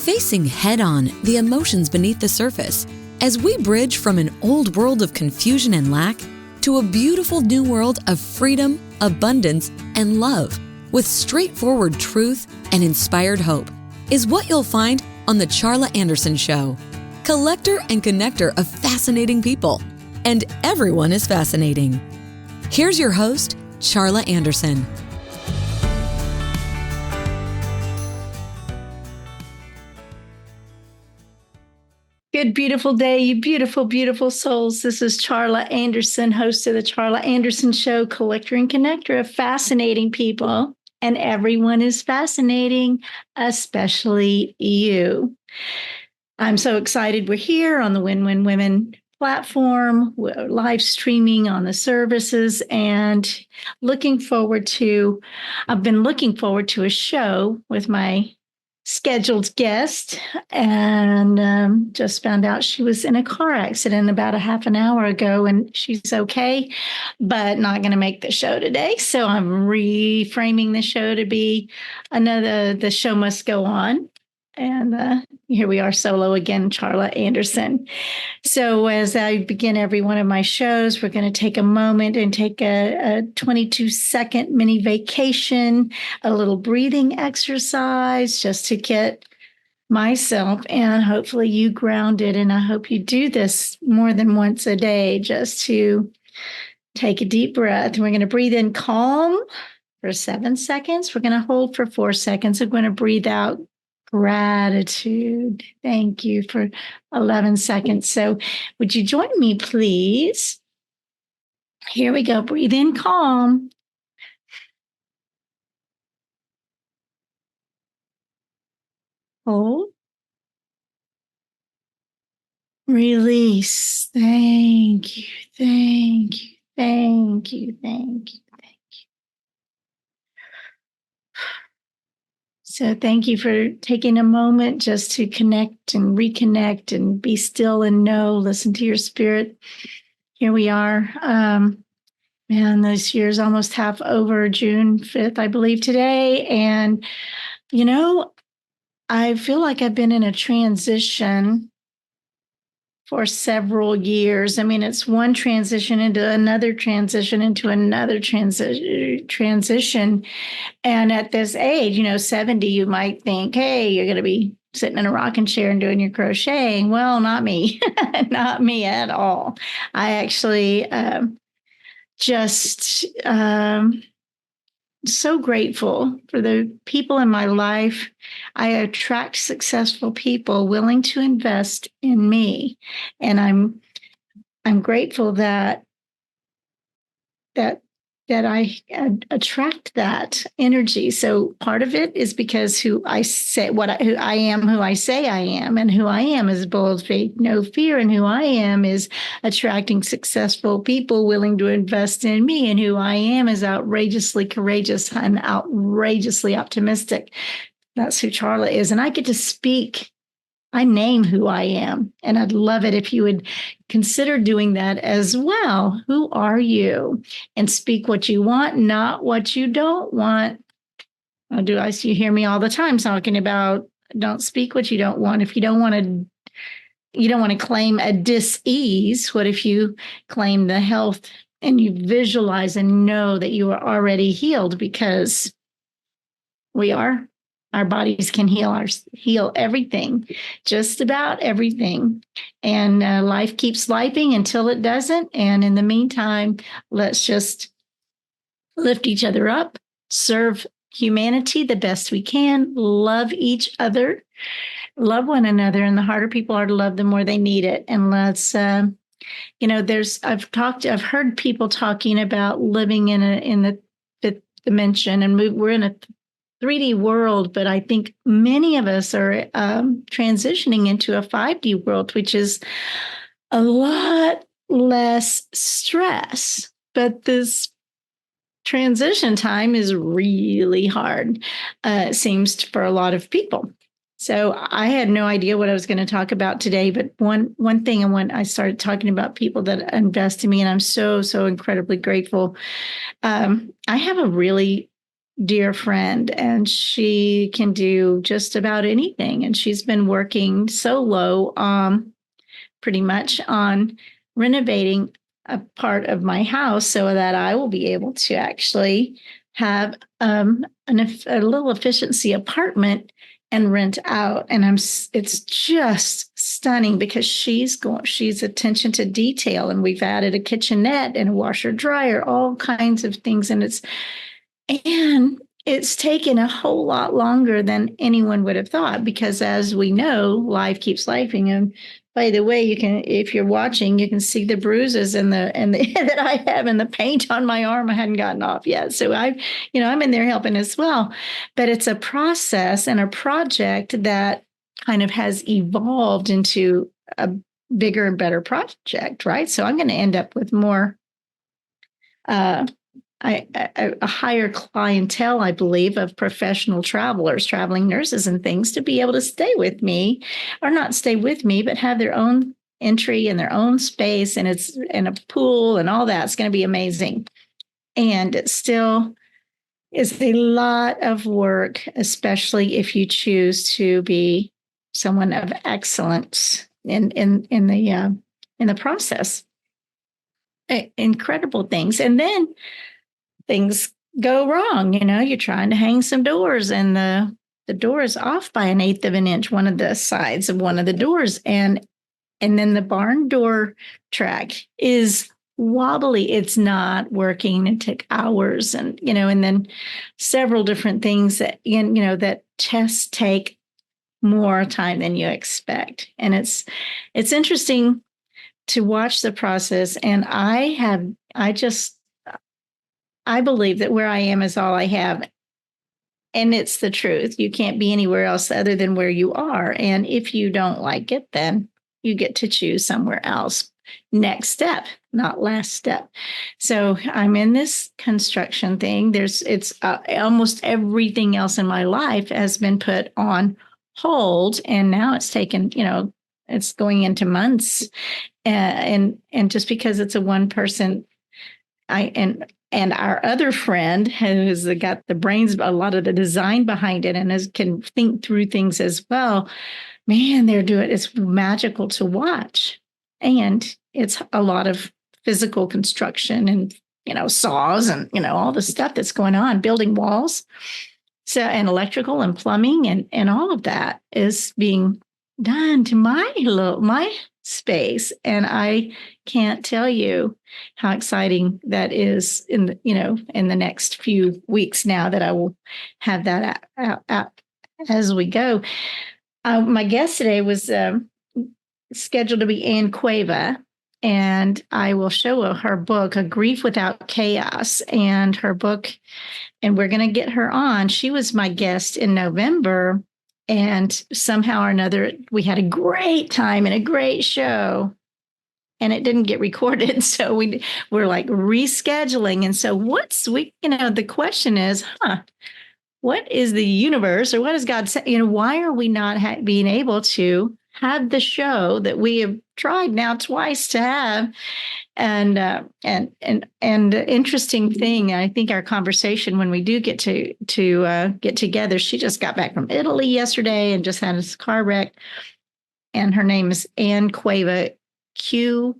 facing head-on the emotions beneath the surface as we bridge from an old world of confusion and lack to a beautiful new world of freedom, abundance, and love with straightforward truth and inspired hope is what you'll find on The Charla Anderson Show. Collector and connector of fascinating people. And everyone is fascinating. Here's your host, Charla Anderson. Good, beautiful day, you beautiful, beautiful souls. This is Charla Anderson, host of the Charla Anderson Show, collector and connector of fascinating people. And everyone is fascinating, especially you. I'm so excited we're here on the Win-Win Women platform. We're live streaming on the services and I've been looking forward to a show with my scheduled guest, and just found out she was in a car accident about a half an hour ago, and she's okay, but not going to make the show today. So I'm reframing the show to be the show must go on. And here we are solo again, Charla Anderson. So as I begin every one of my shows, we're going to take a moment and take a 22-second mini vacation, a little breathing exercise just to get myself and hopefully you grounded. And I hope you do this more than once a day, just to take a deep breath. We're going to breathe in calm for 7 seconds. We're going to hold for 4 seconds. We're going to breathe out gratitude. Thank you for 11 seconds. So would you join me, please? Here we go. Breathe in calm. Hold. Release. Thank you. Thank you. Thank you. Thank you. So thank you for taking a moment just to connect and reconnect and be still and know, listen to your spirit. Here we are. Man, this year's almost half over, June 5th, I believe today. And, I feel like I've been in a transition for several years. I mean, it's one transition into another transition into another transition. And at this age, 70, you might think, hey, you're going to be sitting in a rocking chair and doing your crocheting. Well, not me, not me at all. I actually just so grateful for the people in my life. I attract successful people willing to invest in me. And I'm grateful that I attract that energy. So part of it is because who I say I am, and who I am is bold faith, no fear, and who I am is attracting successful people willing to invest in me, and who I am is outrageously courageous and outrageously optimistic. That's who Charla is, and I get to speak. I name who I am, and I'd love it if you would consider doing that as well. Who are you? And speak what you want, not what you don't want. You hear me all the time talking about don't speak what you don't want. If you don't want to claim a dis-ease, what if you claim the health and you visualize and know that you are already healed, because we are. Our bodies can heal everything, just about everything. And life keeps lifing until it doesn't. And in the meantime, let's just lift each other up, serve humanity the best we can, love each other, love one another. And the harder people are to love, the more they need it. And let's, I've heard people talking about living in the fifth dimension, and we're in a 3D world, but I think many of us are transitioning into a 5D world, which is a lot less stress. But this transition time is really hard, it seems, for a lot of people. So I had no idea what I was going to talk about today, but one thing, and when I started talking about people that invest in me, and I'm so incredibly grateful. I have a really dear friend, and she can do just about anything. And she's been working solo, pretty much on renovating a part of my house so that I will be able to actually have a little efficiency apartment and rent out. And it's just stunning because she's attention to detail, and we've added a kitchenette and a washer dryer, all kinds of things. And it's taken a whole lot longer than anyone would have thought, because as we know, life keeps lifing. And by the way, if you're watching, you can see the bruises and the that I have, and the paint on my arm I hadn't gotten off yet. So I'm in there helping as well. But it's a process and a project that kind of has evolved into a bigger and better project, right? So I'm going to end up with more a higher clientele, I believe, of professional travelers, traveling nurses and things, to be able to stay with me, or not stay with me, but have their own entry and their own space, and it's in a pool and all that. It's going to be amazing. And it still is a lot of work, especially if you choose to be someone of excellence in the process. Incredible things. And then things go wrong. You're trying to hang some doors, and the door is off by 1/8 of an inch, one of the sides of one of the doors. And then the barn door track is wobbly. It's not working. It took hours, and then several different things that, that just take more time than you expect. And it's interesting to watch the process. And I believe that where I am is all I have. And it's the truth. You can't be anywhere else other than where you are. And if you don't like it, then you get to choose somewhere else. Next step, not last step. So I'm in this construction thing. It's almost everything else in my life has been put on hold. And now it's taken, it's going into months. And just because it's a one person, and our other friend who's got the brains, a lot of the design behind it, and can think through things as well. Man, it's magical to watch. And it's a lot of physical construction and, saws and, all the stuff that's going on, building walls. So, and electrical and plumbing and all of that is being done to my space. And I can't tell you how exciting that is in the next few weeks now that I will have that out as we go. My guest today was scheduled to be Ann Cueva, and I will show her book, A Grief Without Chaos, and her book, and we're going to get her on. She was my guest in November. And somehow or another, we had a great time and a great show, and it didn't get recorded. So we're like rescheduling. And so the question is, what is the universe, or what is God saying? Why are we not being able to have the show that we have tried now twice to have? And interesting thing, I think our conversation when we do get to get together, she just got back from Italy yesterday and just had a car wreck. And her name is Ann Cueva, Cueva,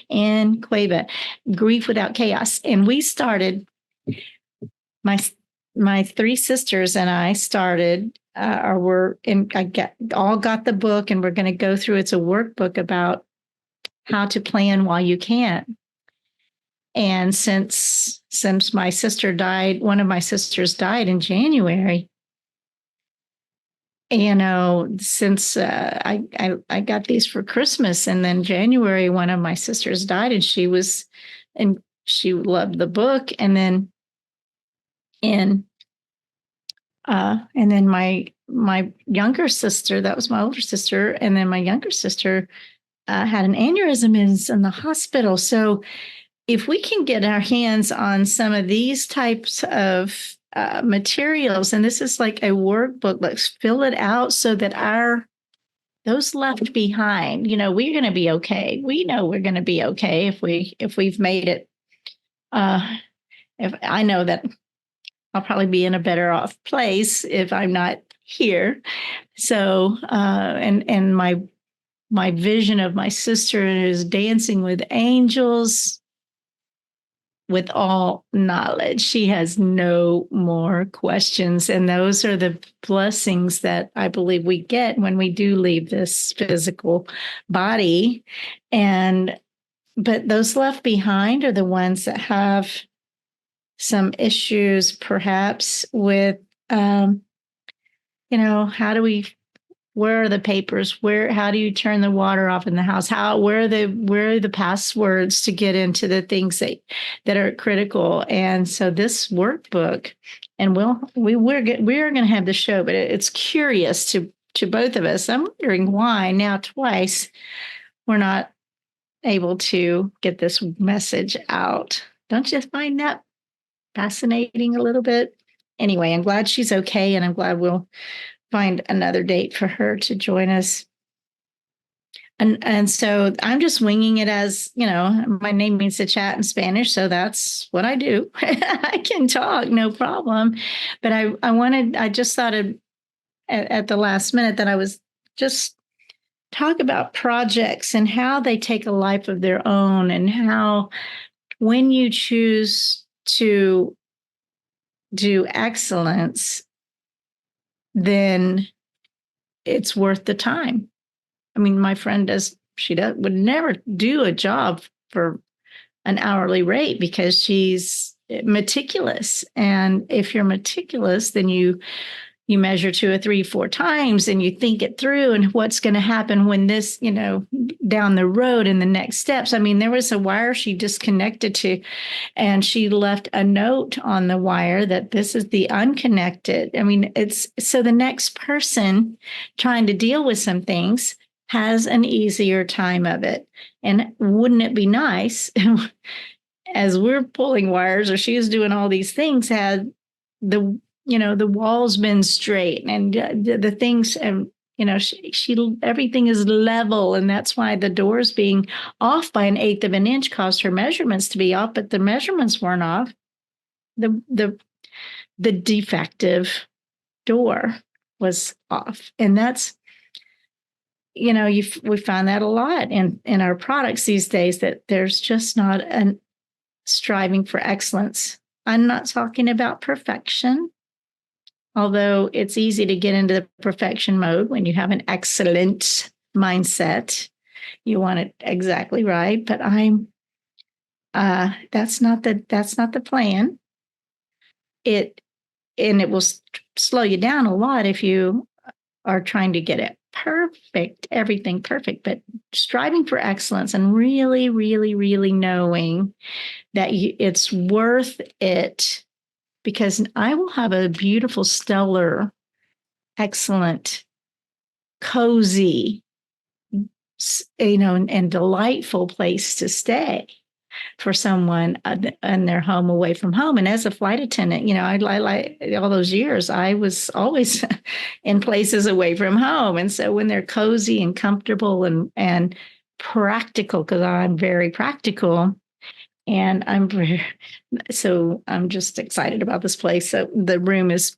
Ann Cueva, Grief Without Chaos. And we started, my three sisters and I started, got the book, and we're going to go through. It's a workbook about how to plan while you can't. And since my sister died, one of my sisters died in January. Since I got these for Christmas, and then January, one of my sisters died, and she loved the book. And then my younger sister, that was my older sister, and then my younger sister had an aneurysm in the hospital. So if we can get our hands on some of these types of materials, and this is like a workbook, let's fill it out so that our those left behind, we're going to be okay. We know we're going to be okay if we've made it. If I know that I'll probably be in a better off place if I'm not here. So, and my vision of my sister is dancing with angels with all knowledge. She has no more questions. And those are the blessings that I believe we get when we do leave this physical body. But those left behind are the ones that have some issues, perhaps with, how do we, where are the papers? How do you turn the water off in the house? Where are the passwords to get into the things that are critical? And so this workbook, and we're going to have the show, but it's curious to both of us. I'm wondering why now twice we're not able to get this message out. Don't you find that fascinating a little bit? Anyway, I'm glad she's okay, and I'm glad we'll find another date for her to join us. And so I'm just winging it, as my name means to chat in Spanish, so that's what I do. I can talk, no problem. But I just thought at the last minute that I was just talk about projects and how they take a life of their own, and how when you choose to do excellence, then it's worth the time. I mean, my friend would never do a job for an hourly rate because she's meticulous. And if you're meticulous, then you measure 2 or 3, 4 times, and you think it through, and what's going to happen when this, down the road in the next steps. I mean, there was a wire she disconnected to, and she left a note on the wire that this is the unconnected. I mean, it's so the next person trying to deal with some things has an easier time of it. And wouldn't it be nice as we're pulling wires, or she's doing all these things, had the walls been straight, and the things, and she everything is level, and that's why the doors being off by 1/8 of an inch caused her measurements to be off, but the measurements weren't off. The defective door was off, and that's we find that a lot in our products these days, that there's just not a striving for excellence. I'm not talking about perfection, although it's easy to get into the perfection mode when you have an excellent mindset. You want it exactly right, but that's not the plan. It will slow you down a lot if you are trying to get it perfect, everything perfect, but striving for excellence and really, really, really knowing that it's worth it, because I will have a beautiful, stellar, excellent, cozy, and delightful place to stay for someone in their home away from home. And as a flight attendant, I like all those years, I was always in places away from home. And so when they're cozy and comfortable and practical, because I'm very practical, and I'm just excited about this place. So the room is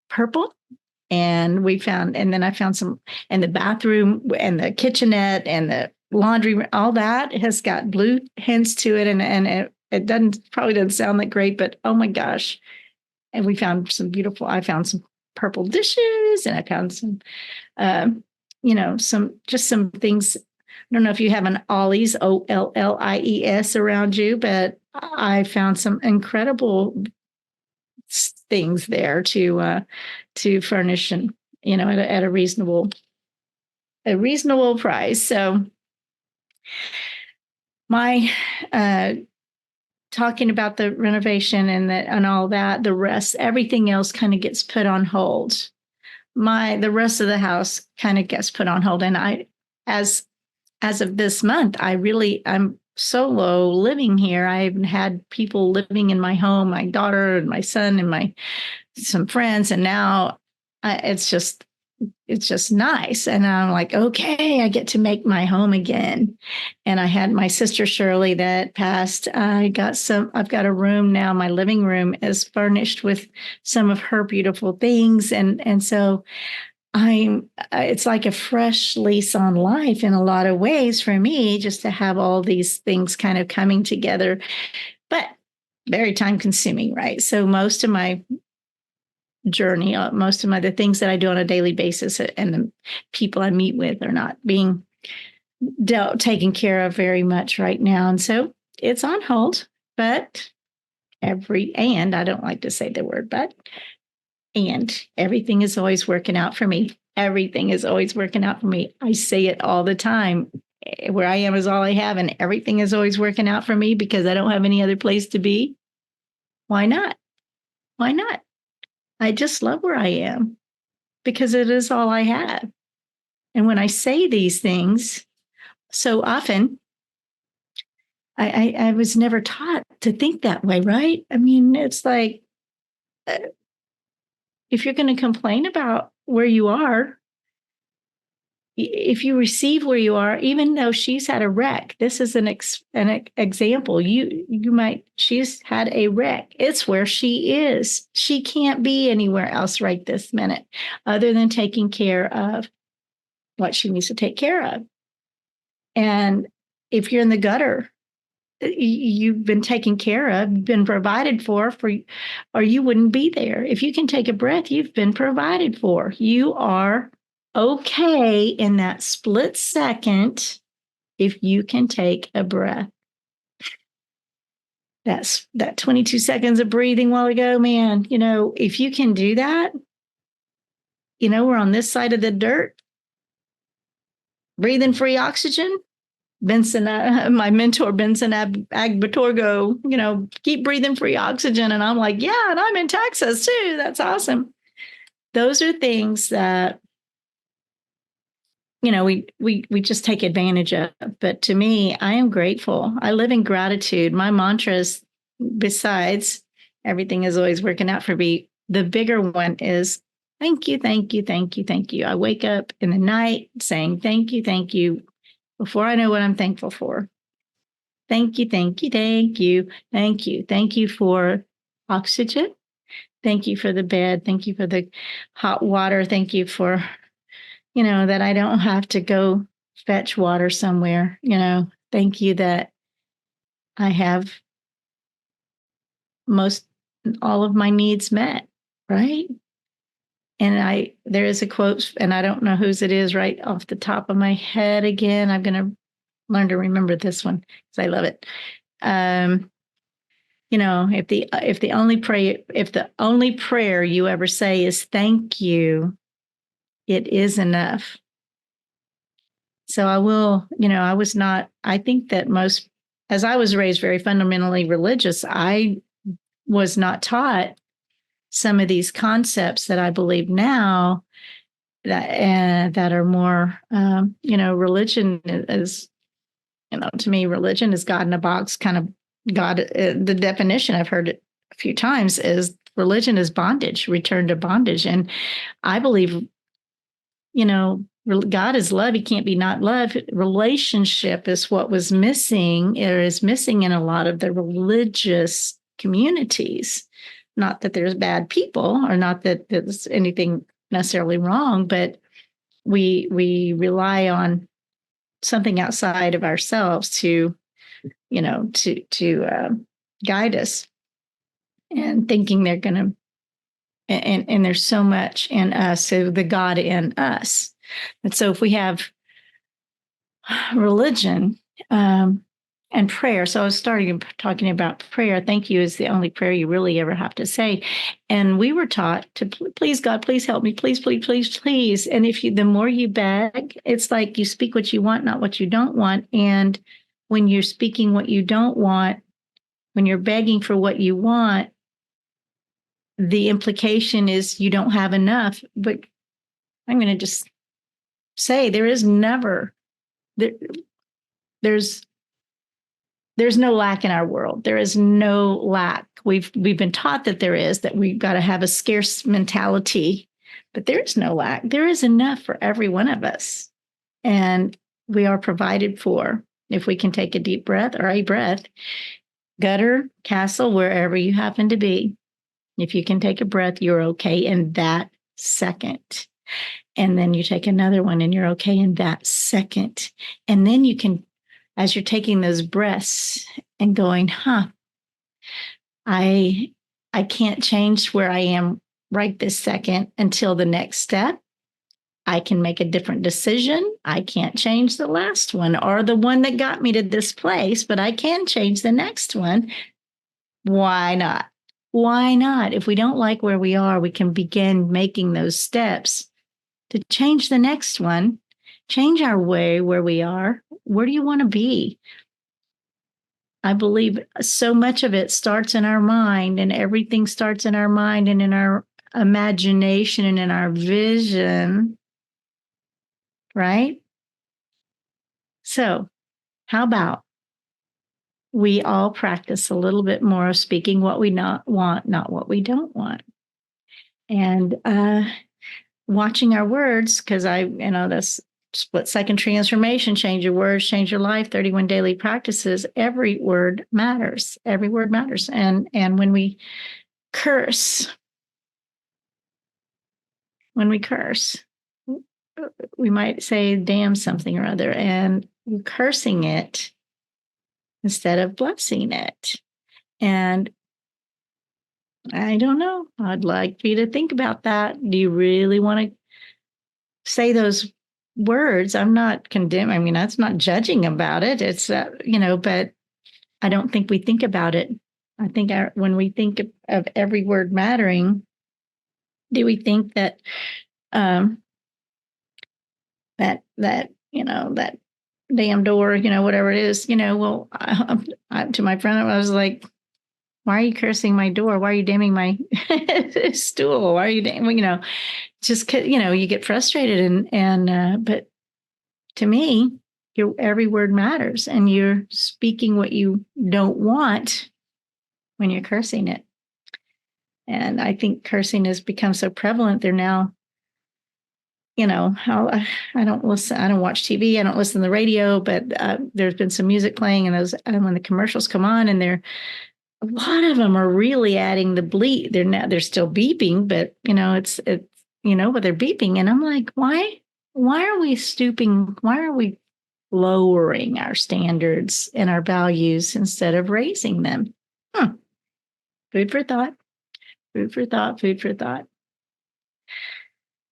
purple. And then I found some in the bathroom, and the kitchenette and the laundry, all that has got blue hints to it. And it probably doesn't sound that great, but oh my gosh. And I found some purple dishes, and I found some, some things. I don't know if you have an Ollie's, Ollies, around you, but I found some incredible things there to furnish, and at a reasonable price. So my talking about the renovation and all that, the rest, everything else kind of gets put on hold. The rest of the house kind of gets put on hold, and I, as of this month, I'm solo living here. I've had people living in my home, my daughter and my son and some friends. And now it's just it's just nice. And I'm like, okay, I get to make my home again. And I had my sister Shirley that passed. I've got a room now. My living room is furnished with some of her beautiful things. And so it's like a fresh lease on life in a lot of ways for me, just to have all these things kind of coming together, but very time consuming, right? So most of my journey, the things that I do on a daily basis and the people I meet with are not being taken care of very much right now. And so it's on hold, but and I don't like to say the word, but, and everything is always working out for me. Everything is always working out for me. I say it all the time. Where I am is all I have, and everything is always working out for me because I don't have any other place to be. Why not? Why not? I just love where I am because it is all I have. And when I say these things, so often, I was never taught to think that way, right? I mean, it's like, if you're going to complain about where you are, if you receive where you are, even though she's had a wreck, this is an example. She's had a wreck. It's where she is. She can't be anywhere else right this minute, other than taking care of what she needs to take care of. And if you're in the gutter, you've been taken care of, been provided for, or you wouldn't be there. If you can take a breath, you've been provided for. You are okay in that split second if you can take a breath. That's that 22 seconds of breathing while ago, man. If you can do that, we're on this side of the dirt, breathing free oxygen. Benson, my mentor, Benson Agbatorgo, keep breathing free oxygen. And I'm like, yeah, and I'm in Texas too. That's awesome. Those are things that, we just take advantage of. But to me, I am grateful. I live in gratitude. My mantras, besides everything is always working out for me, the bigger one is thank you, thank you, thank you, thank you. I wake up in the night saying thank you before I know what I'm thankful for. Thank you, thank you, thank you, thank you. Thank you for oxygen. Thank you for the bed. Thank you for the hot water. Thank you for, that I don't have to go fetch water somewhere. Thank you that I have all of my needs met, right? And there is a quote, and I don't know whose it is right off the top of my head again. I'm going to learn to remember this one because I love it. If the only prayer you ever say is thank you, it is enough. So I think that as I was raised very fundamentally religious, I was not taught some of these concepts that I believe now that are more, religion is, to me, religion is God in a box kind of God. The definition I've heard it a few times is religion is bondage, return to bondage. And I believe, God is love. He can't be not love. Relationship is what was missing, or is missing in a lot of the religious communities. Not that there's bad people, or not that there's anything necessarily wrong, but we rely on something outside of ourselves to guide us, and thinking they're going to, and there's so much in us, so the God in us. And so if we have religion and prayer, so I was talking about prayer. Thank you is the only prayer you really ever have to say. And we were taught to please God, please help me, please, please, please, please. And the more you beg, it's like you speak what you want, not what you don't want. And when you're speaking what you don't want, when you're begging for what you want, the implication is you don't have enough. But I'm going to just say there's no lack in our world. There is no lack. We've been taught that there is, that we've got to have a scarce mentality, But there is no lack. There is enough for every one of us. And we are provided for if we can take a deep breath or a breath, gutter, castle, wherever you happen to be. If you can take a breath, you're okay in that second. And then you take another one and you're okay in that second. And then you can, as you're taking those breaths and going, I can't change where I am right this second until the next step. I can make a different decision. I can't change the last one or the one that got me to this place, but I can change the next one. Why not? Why not? If we don't like where we are, we can begin making those steps to change the next one, change our way where we are. Where do you want to be? I believe so much of it starts in our mind, and everything starts in our mind and in our imagination and in our vision. Right? So, how about we all practice a little bit more of speaking what we not want, not what we don't want, and watching our words, because that's split-second transformation, change your words, change your life, 31 daily practices. Every word matters. Every word matters. And when we curse, we might say damn something or other, and we're cursing it instead of blessing it. And I don't know. I'd like for you to think about that. Do you really want to say those words? I'm not condemning. I mean, that's not judging about it. It's, but I don't think we think about it. I think when we think of every word mattering, do we think that, that damn door, whatever it is, to my friend, I was like, why are you cursing my door? Why are you damning my stool? Why are you just, you get frustrated but to me, every word matters, and you're speaking what you don't want when you're cursing it. And I think cursing has become so prevalent. They're now, how I don't listen, I don't watch TV, I don't listen to the radio, but there's been some music playing, and when the commercials come on, and a lot of them are really adding the bleep. They're still beeping, but it's but they're beeping, and I'm like, why are we stooping? Why are we lowering our standards and our values instead of raising them? Food for thought. Food for thought. Food for thought.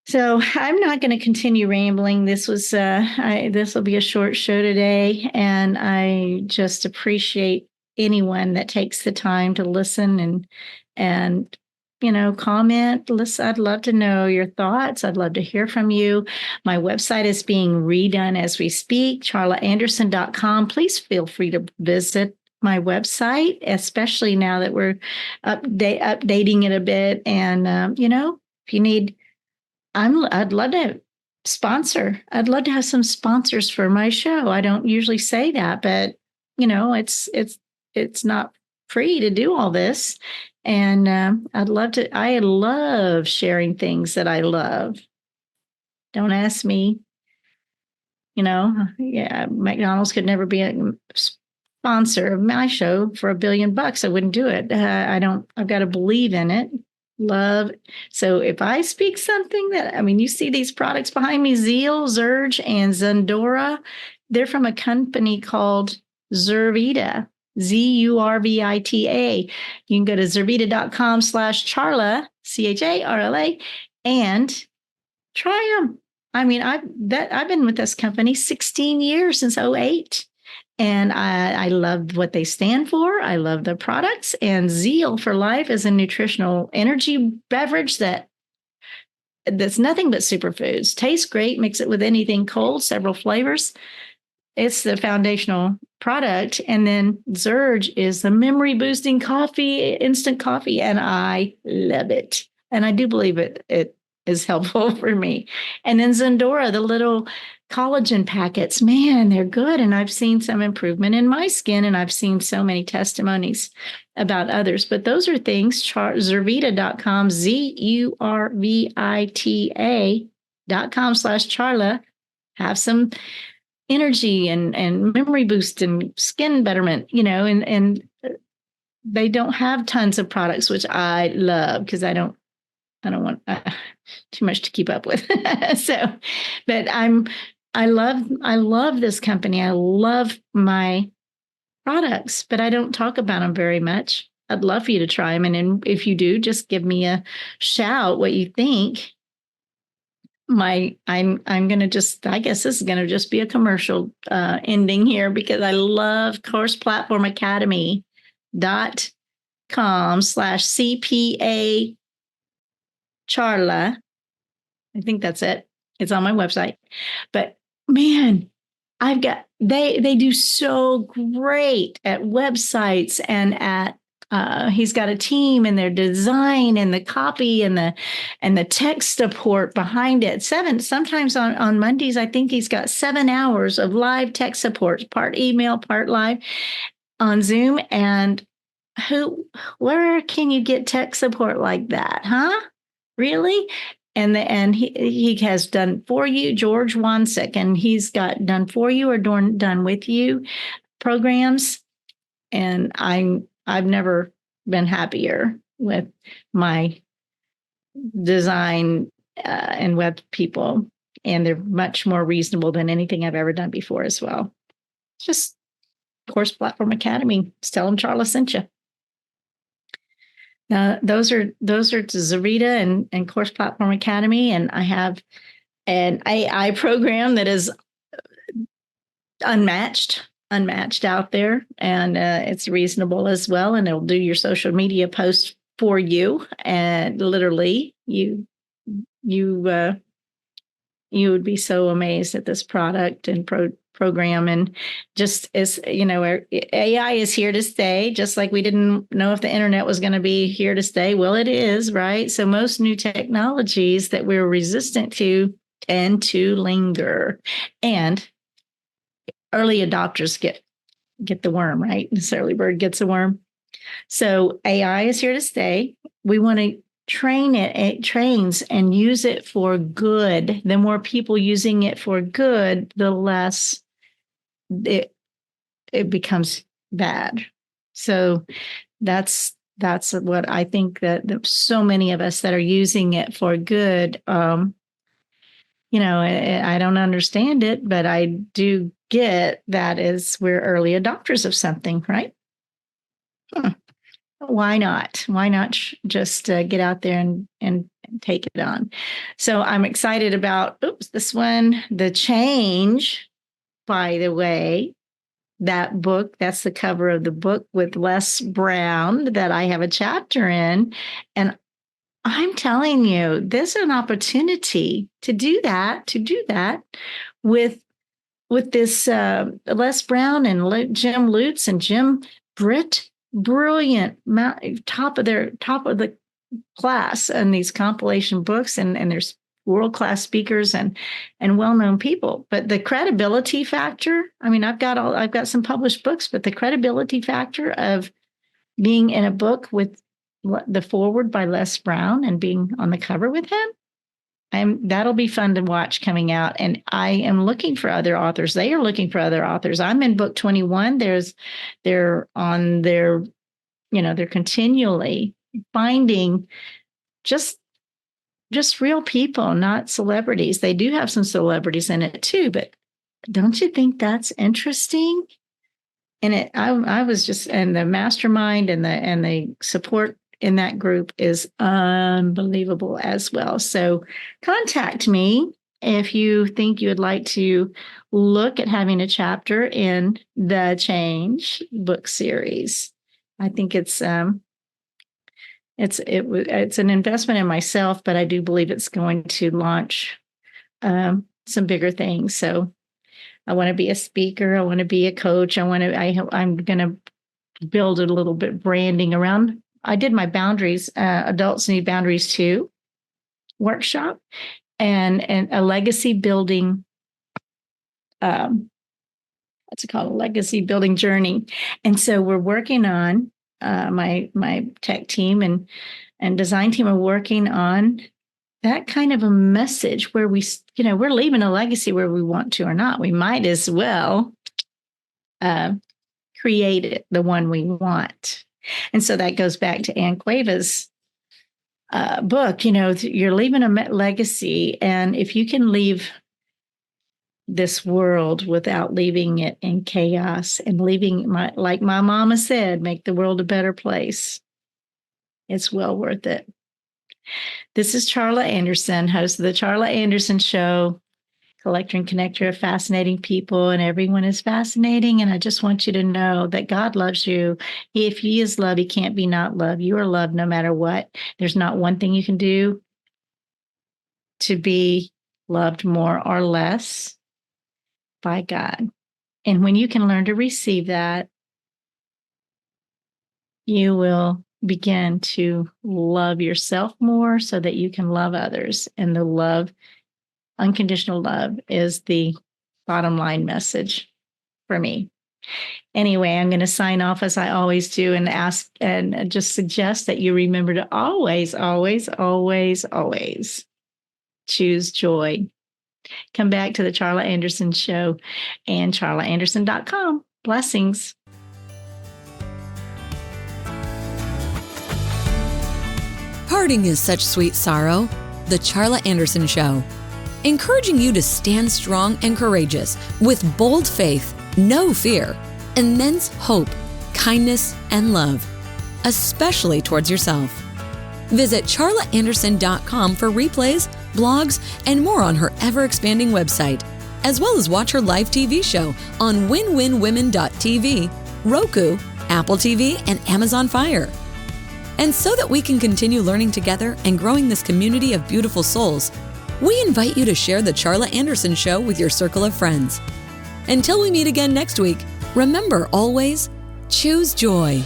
So I'm not going to continue rambling. This will be a short show today, and I just appreciate anyone that takes the time to listen and comment. Listen, I'd love to know your thoughts. I'd love to hear from you. My website is being redone as we speak, charlaanderson.com. Please feel free to visit my website, especially now that we're updating it a bit. And if you need, I'd love to sponsor. I'd love to have some sponsors for my show. I don't usually say that, but it's not free to do all this. And I love sharing things that I love. Don't ask me, McDonald's could never be a sponsor of my show for $1 billion. I wouldn't do it. I've got to believe in it. Love. So if I speak something you see these products behind me, Zeal, Zurge, and Zendora, they're from a company called Zurvita, Zurvita. You can go to zurvita.com/Charla, CHARLA, and try them. I've been with this company 16 years, since 2008. And I love what they stand for. I love the products. And Zeal for Life is a nutritional energy beverage that's nothing but superfoods. Tastes great. Mix it with anything cold, several flavors. It's the foundational product. And then Zurge is the memory boosting coffee, instant coffee. And I love it. And I do believe it is helpful for me. And then Zendora, the little collagen packets, man, they're good. And I've seen some improvement in my skin, and I've seen so many testimonies about others. But those are things, Zurvita.com, ZURVITA.com/Charla. Have some energy and memory boost and skin betterment, and they don't have tons of products, which I love because I don't want too much to keep up with. But I love this company. I love my products, but I don't talk about them very much. I'd love for you to try them. And if you do, just give me a shout what you think. I'm going to just, I guess this is going to just be a commercial ending here, because I love courseplatformacademy.com/CPA Charla. I think that's it. It's on my website. But man, they do so great at websites and at he's got a team and their design and the copy and the tech support behind it. Sometimes on Mondays, I think he's got 7 hours of live tech support, part email, part live on Zoom. And where can you get tech support like that? Huh? Really? And he has done for you, George Wansick, and he's got done for you or done with you programs. And I've never been happier with my design and web people, and they're much more reasonable than anything I've ever done before as well. Just Course Platform Academy. Just tell them Charla sent you. Those are to Zurvita and Course Platform Academy, and I have an AI program that is unmatched out there, and it's reasonable as well, and it'll do your social media posts for you, and literally you would be so amazed at this product and program. And just as AI is here to stay, just like we didn't know if the internet was going to be here to stay. Well, it is, right? So most new technologies that we're resistant to tend to linger, and early adopters get the worm, right? This early bird gets a worm. So AI is here to stay. We want to train it trains and use it for good. The more people using it for good, the less it becomes bad. So that's what I think, that so many of us that are using it for good, I don't understand it, but I do get that is we're early adopters of something, right? Why not? Why not just get out there and take it on? So I'm excited about, this one, The Change, by the way. That book, that's the cover of the book with Les Brown that I have a chapter in. And I'm telling you, there's an opportunity to do that with this Les Brown and Jim Lutz and Jim Britt, brilliant, top of the class, and these compilation books, and there's world-class speakers and well-known people. But the credibility factor, I mean, I've got some published books, but the credibility factor of being in a book with the foreword by Les Brown and being on the cover with him, that'll be fun to watch coming out. And I am looking for other authors. They are looking for other authors. I'm in book 21. They're continually finding just real people, not celebrities. They do have some celebrities in it too, but don't you think that's interesting? And I was just, and the mastermind and the support in that group is unbelievable as well. So contact me if you think you would like to look at having a chapter in the Change book series. I think it's an investment in myself, but I do believe it's going to launch some bigger things. So I want to be a speaker. I want to be a coach. I'm going to build a little bit branding around. I did my boundaries. Adults need boundaries too, workshop and a legacy building, what's it called? A legacy building journey. And so we're working on, my tech team and design team are working on that kind of a message where we're leaving a legacy where we want to or not. We might as well create it, the one we want. And so that goes back to Ann Cueva's book. You're leaving a legacy, and if you can leave this world without leaving it in chaos and like my mama said, make the world a better place, it's well worth it. This is Charla Anderson, host of the Charla Anderson Show, collector and connector of fascinating people, and everyone is fascinating. And I just want you to know that God loves you. If He is love, He can't be not love. You are loved no matter what. There's not one thing you can do to be loved more or less by God. And when you can learn to receive that, you will begin to love yourself more so that you can love others. And unconditional love is the bottom line message for me. Anyway, I'm going to sign off as I always do and ask and just suggest that you remember to always, always, always, always choose joy. Come back to the Charla Anderson Show and charlaanderson.com. Blessings. Parting is such sweet sorrow. The Charla Anderson Show, encouraging you to stand strong and courageous with bold faith, no fear, immense hope, kindness, and love, especially towards yourself. Visit charlaanderson.com for replays, blogs, and more on her ever-expanding website, as well as watch her live TV show on winwinwomen.tv, Roku, Apple TV, and Amazon Fire. And so that we can continue learning together and growing this community of beautiful souls, we invite you to share the Charla Anderson Show with your circle of friends. Until we meet again next week, remember always, choose joy.